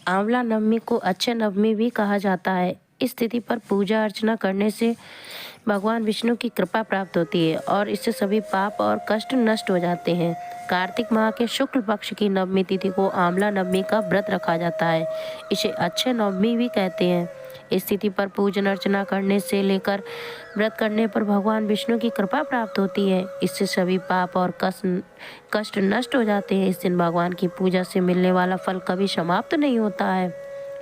आंवला नवमी को अक्षय नवमी भी कहा जाता है। इस तिथि पर पूजा अर्चना करने से भगवान विष्णु की कृपा प्राप्त होती है और इससे सभी पाप और कष्ट नष्ट हो जाते हैं। कार्तिक माह के शुक्ल पक्ष की नवमी तिथि को आंवला नवमी का व्रत रखा जाता है। इसे अक्षय नवमी भी कहते हैं। इस तिथि पर पूजन अर्चना करने से लेकर व्रत करने पर भगवान विष्णु की कृपा प्राप्त होती है। इससे सभी पाप और कष्ट नष्ट हो जाते हैं। इस दिन भगवान की पूजा से मिलने वाला फल कभी समाप्त नहीं होता है।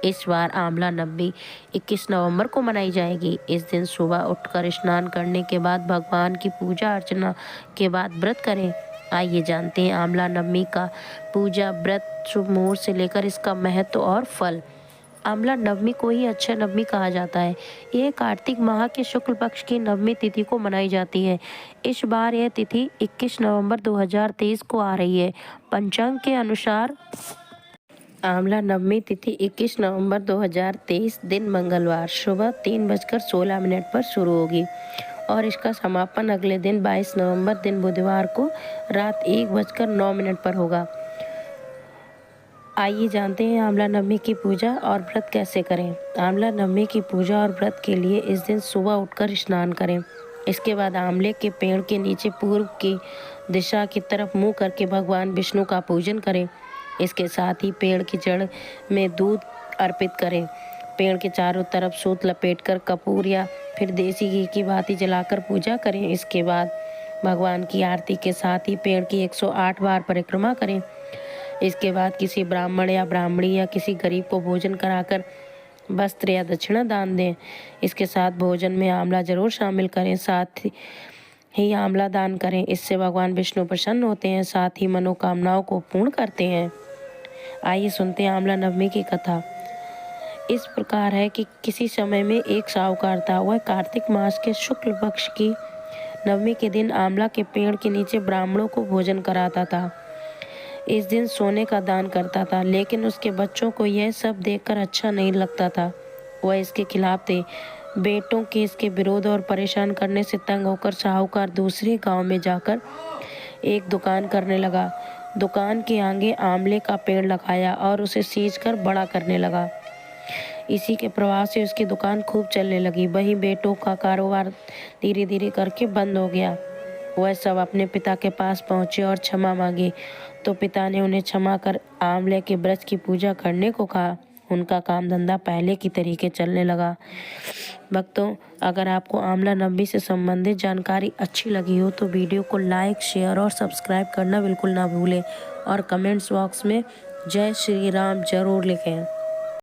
इस बार आंवला नवमी 21 नवंबर को मनाई जाएगी। इस दिन सुबह उठकर स्नान करने के बाद भगवान की पूजा अर्चना के बाद व्रत करें। आइए जानते हैं आंवला नवमी का पूजा व्रत शुभ मुहूर्त से लेकर इसका महत्व और फल। आंवला नवमी को ही अक्षय नवमी कहा जाता है। यह कार्तिक माह के शुक्ल पक्ष की नवमी तिथि को मनाई जाती है। इस बार यह तिथि 21 नवंबर 2023 को आ रही है। पंचांग के अनुसार आंवला नवमी तिथि 21 नवंबर 2023 दिन मंगलवार सुबह 3:16 पर शुरू होगी और इसका समापन अगले दिन 22 नवंबर दिन बुधवार को रात 1:09 पर होगा। आइए जानते हैं आंवला नवमी की पूजा और व्रत कैसे करें। आंवला नवमी की पूजा और व्रत के लिए इस दिन सुबह उठकर स्नान करें। इसके बाद आंवले के पेड़ के नीचे पूर्व की दिशा की तरफ मुंह करके भगवान विष्णु का पूजन करें। इसके साथ ही पेड़ की जड़ में दूध अर्पित करें। पेड़ के चारों तरफ सूत लपेटकर कपूर या फिर देसी घी की बाती जलाकर पूजा करें। इसके बाद भगवान की आरती के साथ ही पेड़ की 108 बार परिक्रमा करें। इसके बाद किसी ब्राह्मण या ब्राह्मणी या किसी गरीब को भोजन कराकर वस्त्र या दक्षिणा दान दें। इसके साथ भोजन में आंवला जरूर शामिल करें। साथ ही आंवला दान करें। इससे भगवान विष्णु प्रसन्न होते हैं, साथ ही मनोकामनाओं को पूर्ण करते हैं। आइए सुनते हैं आंवला नवमी की कथा। इस प्रकार है कि किसी समय में एक साहूकार था। वह कार्तिक मास के शुक्ल पक्ष की नवमी के दिन आंवला के पेड़ के नीचे ब्राह्मणों को भोजन कराता था। इस दिन सोने का दान करता था, लेकिन उसके बच्चों को यह सब देखकर अच्छा नहीं लगता था। वह इसके खिलाफ थे। बेटों के इसके विरोध और परेशान करने से तंग होकर साहूकार दूसरे गांव में जाकर एक दुकान करने लगा। दुकान के आगे आंवले का पेड़ लगाया और उसे सींचकर बड़ा करने लगा। इसी के प्रभाव से उसकी दुकान खूब चलने लगी। वहीं बेटों का कारोबार धीरे धीरे करके बंद हो गया। वह सब अपने पिता के पास पहुंचे और क्षमा मांगी, तो पिता ने उन्हें क्षमा कर आंवले के वृक्ष की पूजा करने को कहा। उनका काम धंधा पहले की तरीके चलने लगा। भक्तों, अगर आपको आंवला नवमी से संबंधित जानकारी अच्छी लगी हो तो वीडियो को लाइक, शेयर और सब्सक्राइब करना बिल्कुल ना भूलें और कमेंट्स बॉक्स में जय श्री राम जरूर लिखें।